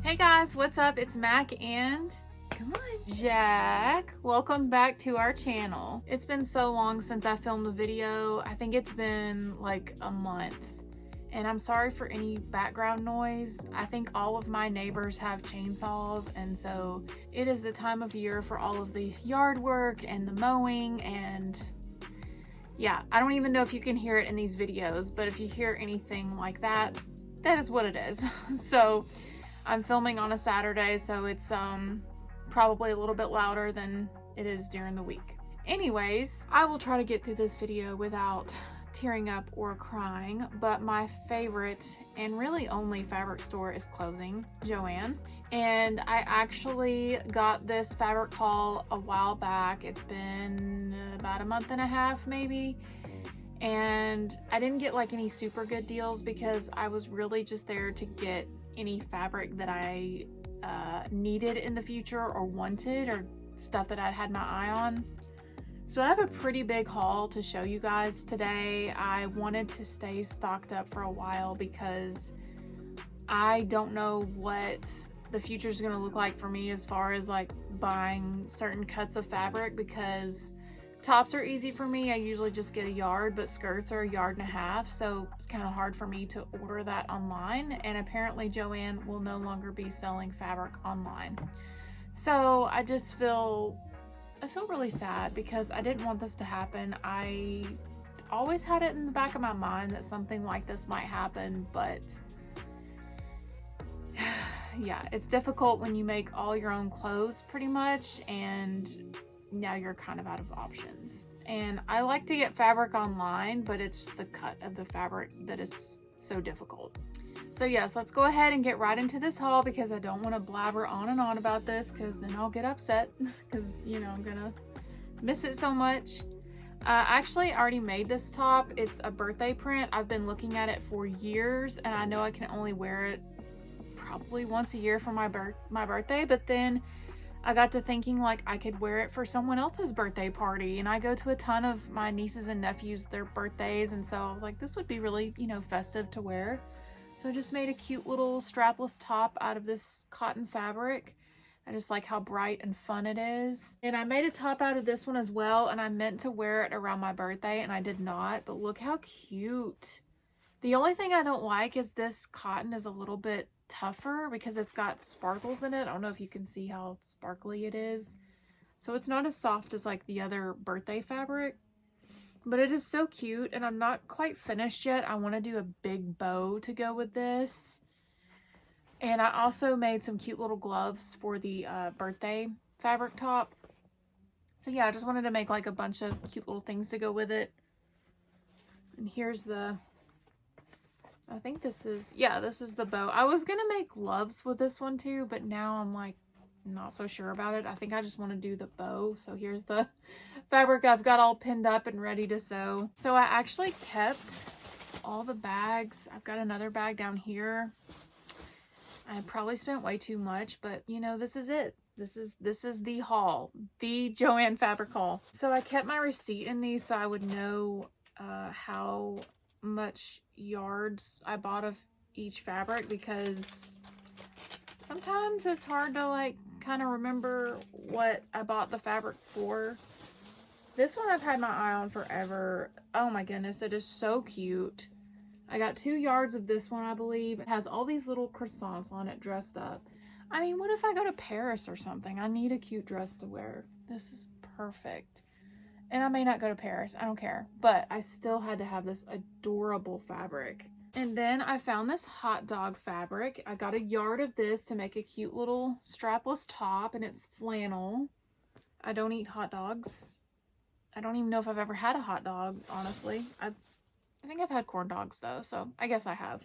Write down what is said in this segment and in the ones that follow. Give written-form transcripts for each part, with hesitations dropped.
Hey guys, what's up? It's Mac and come on, Jack. Welcome back to our channel. It's been so long since I filmed a video. I think it's been like a month. And I'm sorry for any background noise. I think all of my neighbors have chainsaws, and so it is the time of year for all of the yard work and the mowing, and yeah, I don't even know if you can hear it in these videos, but if you hear anything like that, that is what it is. So I'm filming on a Saturday, so it's probably a little bit louder than it is during the week. Anyways, I will try to get through this video without tearing up or crying, but my favorite and really only fabric store is closing, Joann. And I actually got this fabric haul a while back. It's been about a month and a half maybe. And I didn't get like any super good deals because I was really just there to get any fabric that I needed in the future or wanted, or stuff that I'd had my eye on. So I have a pretty big haul to show you guys today. I wanted to stay stocked up for a while because I don't know what the future is going to look like for me as far as like buying certain cuts of fabric, because tops are easy for me. I usually just get a yard, but skirts are 1.5 yards, so it's kind of hard for me to order that online. And apparently Joann will no longer be selling fabric online. So I feel really sad because I didn't want this to happen. I always had it in the back of my mind that something like this might happen, but yeah, it's difficult when you make all your own clothes pretty much, and now you're kind of out of options. And I like to get fabric online, but it's just the cut of the fabric that is so difficult. So yes, let's go ahead and get right into this haul because I don't want to blabber on and on about this because then I'll get upset because, you know, I'm gonna miss it so much. Actually, I already made this top. It's a birthday print. I've been looking at it for years, and I know I can only wear it probably once a year for my birthday, but then I got to thinking like I could wear it for someone else's birthday party, and I go to a ton of my nieces and nephews, their birthdays, and so I was like, this would be really, you know, festive to wear. So I just made a cute little strapless top out of this cotton fabric. I just like how bright and fun it is. And I made a top out of this one as well, and I meant to wear it around my birthday and I did not, but look how cute. The only thing I don't like is this cotton is a little bit tougher because it's got sparkles in it. I don't know if you can see how sparkly it is. So it's not as soft as like the other birthday fabric, but it is so cute, and I'm not quite finished yet. I want to do a big bow to go with this. And I also made some cute little gloves for the birthday fabric top. So yeah, I just wanted to make like a bunch of cute little things to go with it. And here's the, I think this is, yeah, this is the bow. I was gonna make gloves with this one too, but now I'm like not so sure about it. I think I just want to do the bow. So here's the fabric I've got all pinned up and ready to sew. So I actually kept all the bags. I've got another bag down here. I probably spent way too much, but you know, this is it. This is the haul, the Joann fabric haul. So I kept my receipt in these so I would know how much yards I bought of each fabric, because sometimes it's hard to like kind of remember what I bought the fabric for. This one I've had my eye on forever. Oh my goodness, it is so cute. I got 2 yards of this one, I believe. It has all these little croissants on it dressed up. I mean, what if I go to Paris or something? I need a cute dress to wear. This is perfect. And I may not go to Paris, I don't care. But I still had to have this adorable fabric. And then I found this hot dog fabric. I got 1 yard of this to make a cute little strapless top, and it's flannel. I don't eat hot dogs. I don't even know if I've ever had a hot dog, honestly. I think I've had corn dogs though, so I guess I have.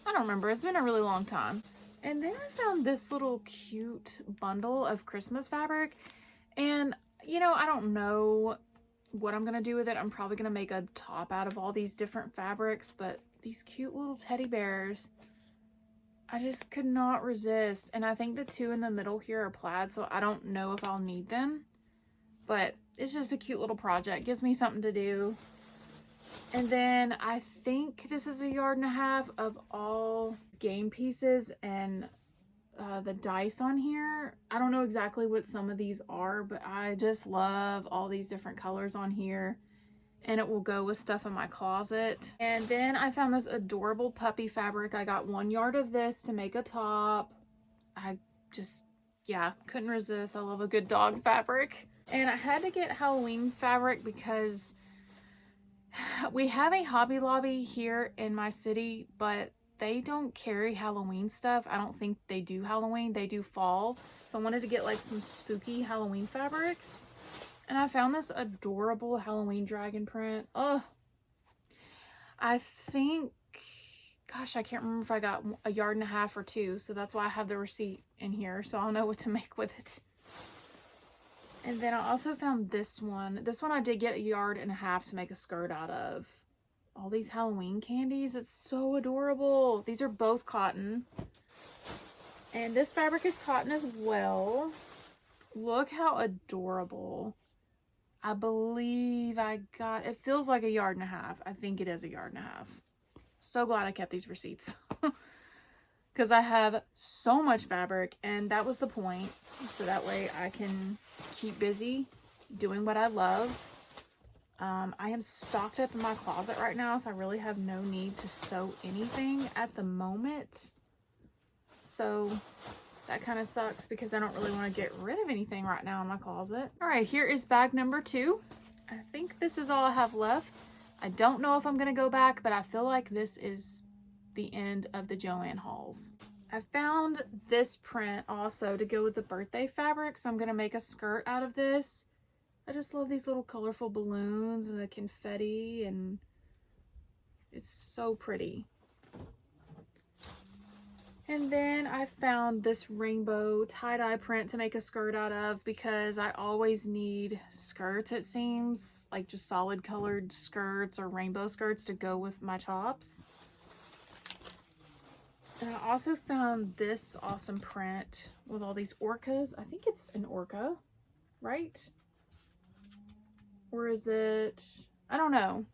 I don't remember. It's been a really long time. And then I found this little cute bundle of Christmas fabric, and you know, I don't know what I'm gonna do with it. I'm probably gonna make a top out of all these different fabrics, but these cute little teddy bears, I just could not resist. And I think the 2 in the middle here are plaid, so I don't know if I'll need them, but it's just a cute little project. Gives me something to do. And then I think this is 1.5 yards of all game pieces and the dice on here. I don't know exactly what some of these are, but I just love all these different colors on here. And it will go with stuff in my closet. And then I found this adorable puppy fabric. I got 1 yard of this to make a top. I just, yeah, couldn't resist. I love a good dog fabric. And I had to get Halloween fabric because we have a Hobby Lobby here in my city, but they don't carry Halloween stuff. I don't think they do Halloween. They do fall. So I wanted to get like some spooky Halloween fabrics. And I found this adorable Halloween dragon print. Oh, I think, gosh, I can't remember if I got 1.5 yards or 2. So that's why I have the receipt in here. So I'll know what to make with it. And then I also found this one. This one I did get 1.5 yards to make a skirt out of. All these Halloween candies. It's so adorable. These are both cotton. And this fabric is cotton as well. Look how adorable. I believe I got, it feels like 1.5 yards. I think it is 1.5 yards. So glad I kept these receipts. Because I have so much fabric, and that was the point. So that way I can keep busy doing what I love. I am stocked up in my closet right now, so I really have no need to sew anything at the moment. So that kind of sucks because I don't really want to get rid of anything right now in my closet. All right, here is bag number 2. I think this is all I have left. I don't know if I'm going to go back, but I feel like this is the end of the Joann hauls. I found this print also to go with the birthday fabric, so I'm going to make a skirt out of this. I just love these little colorful balloons and the confetti, and it's so pretty. And then I found this rainbow tie-dye print to make a skirt out of because I always need skirts, it seems, like just solid colored skirts or rainbow skirts to go with my tops. And I also found this awesome print with all these orcas. I think it's an orca, right? Or is it, I don't know.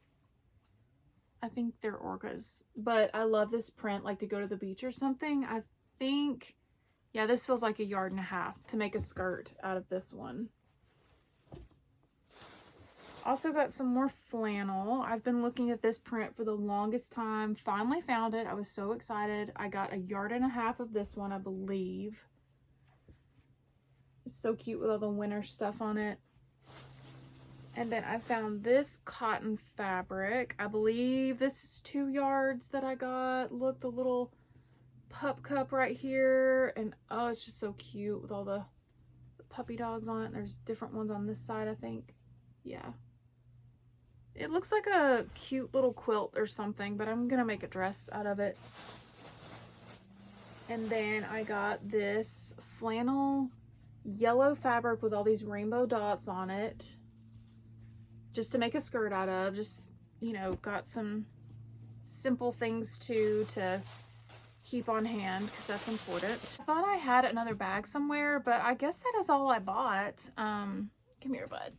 I think they're orcas, but I love this print, like to go to the beach or something. I think, yeah, this feels like 1.5 yards to make a skirt out of this one. Also got some more flannel. I've been looking at this print for the longest time. Finally found it. I was so excited. I got 1.5 yards of this one, I believe. It's so cute with all the winter stuff on it. And then I found this cotton fabric. I believe this is 2 yards that I got. Look, the little pup cup right here. And oh, it's just so cute with all the puppy dogs on it. There's different ones on this side, I think. Yeah. It looks like a cute little quilt or something, but I'm gonna make a dress out of it. And then I got this flannel yellow fabric with all these rainbow dots on it, just to make a skirt out of. Just, you know, got some simple things too to keep on hand because that's important. I thought I had another bag somewhere, but I guess that is all I bought. Come here, bud.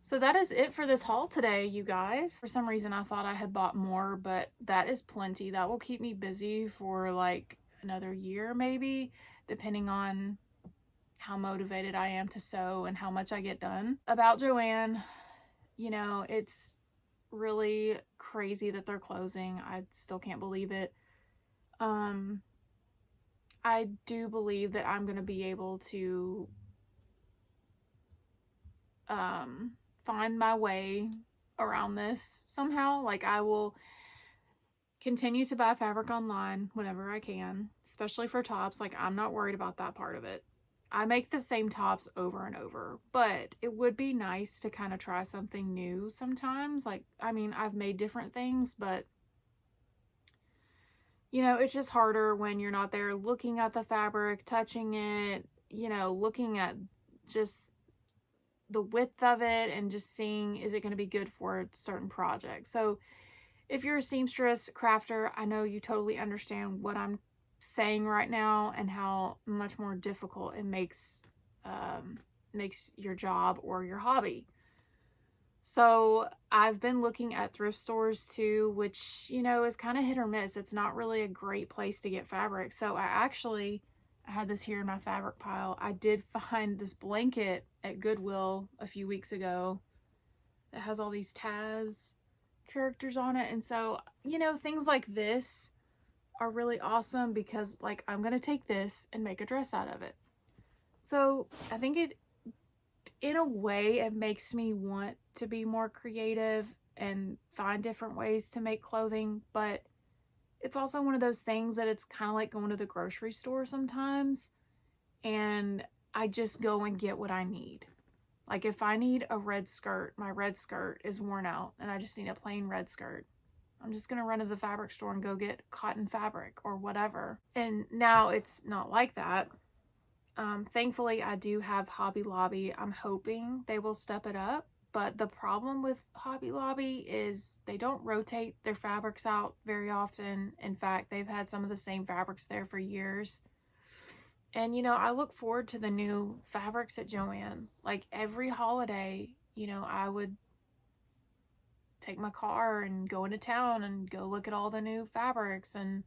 So that is it for this haul today, you guys. For some reason I thought I had bought more, but that is plenty. That will keep me busy for like another year maybe, depending on how motivated I am to sew and how much I get done. About Joann, you know, it's really crazy that they're closing. I still can't believe it. I do believe that I'm gonna be able to find my way around this somehow. Like, I will continue to buy fabric online whenever I can, especially for tops. Like, I'm not worried about that part of it. I make the same tops over and over, but it would be nice to kind of try something new sometimes. Like, I mean, I've made different things, but you know, it's just harder when you're not there looking at the fabric, touching it, you know, looking at just the width of it and just seeing, is it going to be good for a certain project? So if you're a seamstress, crafter, I know you totally understand what I'm saying right now and how much more difficult it makes your job or your hobby. So I've been looking at thrift stores too, which, you know, is kind of hit or miss. It's not really a great place to get fabric. So I actually I had this here in my fabric pile. I did find this blanket at Goodwill a few weeks ago that has all these Taz characters on it. And so, you know, things like this are really awesome because, like, I'm going to take this and make a dress out of it. So I think it, in a way, it makes me want to be more creative and find different ways to make clothing. But it's also one of those things that it's kind of like going to the grocery store sometimes, and I just go and get what I need. Like if I need a red skirt, my red skirt is worn out and I just need a plain red skirt, I'm just going to run to the fabric store and go get cotton fabric or whatever. And now it's not like that. Thankfully, I do have Hobby Lobby. I'm hoping they will step it up. But the problem with Hobby Lobby is they don't rotate their fabrics out very often. In fact, they've had some of the same fabrics there for years. And, you know, I look forward to the new fabrics at Joann. Like every holiday, you know, I would take my car and go into town and go look at all the new fabrics. And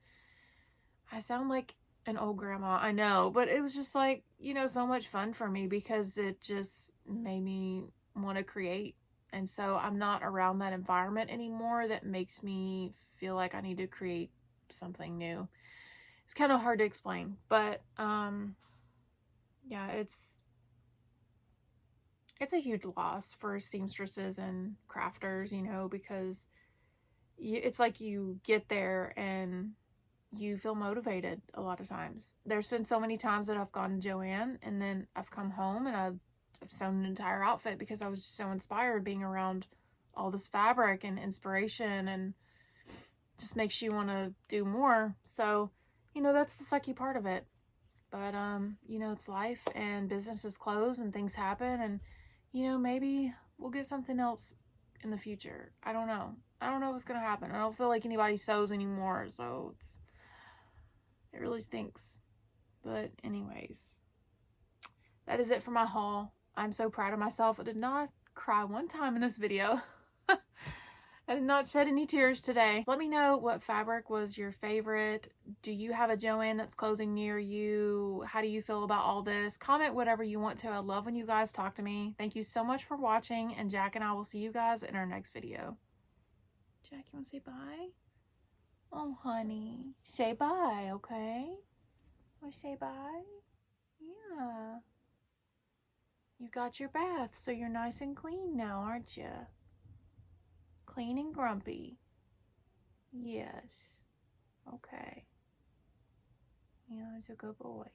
I sound like an old grandma, I know, but it was just like, you know, so much fun for me because it just made me want to create. And so I'm not around that environment anymore that makes me feel like I need to create something new. It's kind of hard to explain, but yeah, it's a huge loss for seamstresses and crafters, you know, because it's like you get there and you feel motivated a lot of times. There's been so many times that I've gone to Joann and then I've come home and I've sewn an entire outfit because I was just so inspired being around all this fabric and inspiration, and just makes you want to do more. So, you know, that's the sucky part of it. But, you know, it's life and businesses close and things happen, and, you know, maybe we'll get something else in the future. I don't know. I don't know what's going to happen. I don't feel like anybody sews anymore, so it really stinks. But anyways, that is it for my haul. I'm so proud of myself. I did not cry one time in this video. I did not shed any tears today. Let me know what fabric was your favorite. Do you have a Joann that's closing near you? How do you feel about all this? Comment whatever you want to. I love when you guys talk to me. Thank you so much for watching, and Jack and I will see you guys in our next video. Jack, you want to say bye? Oh, honey. Say bye, okay? Want to say bye? Yeah. You got your bath, so you're nice and clean now, aren't you? Clean and grumpy. Yes. Okay. Yeah, he's a good boy.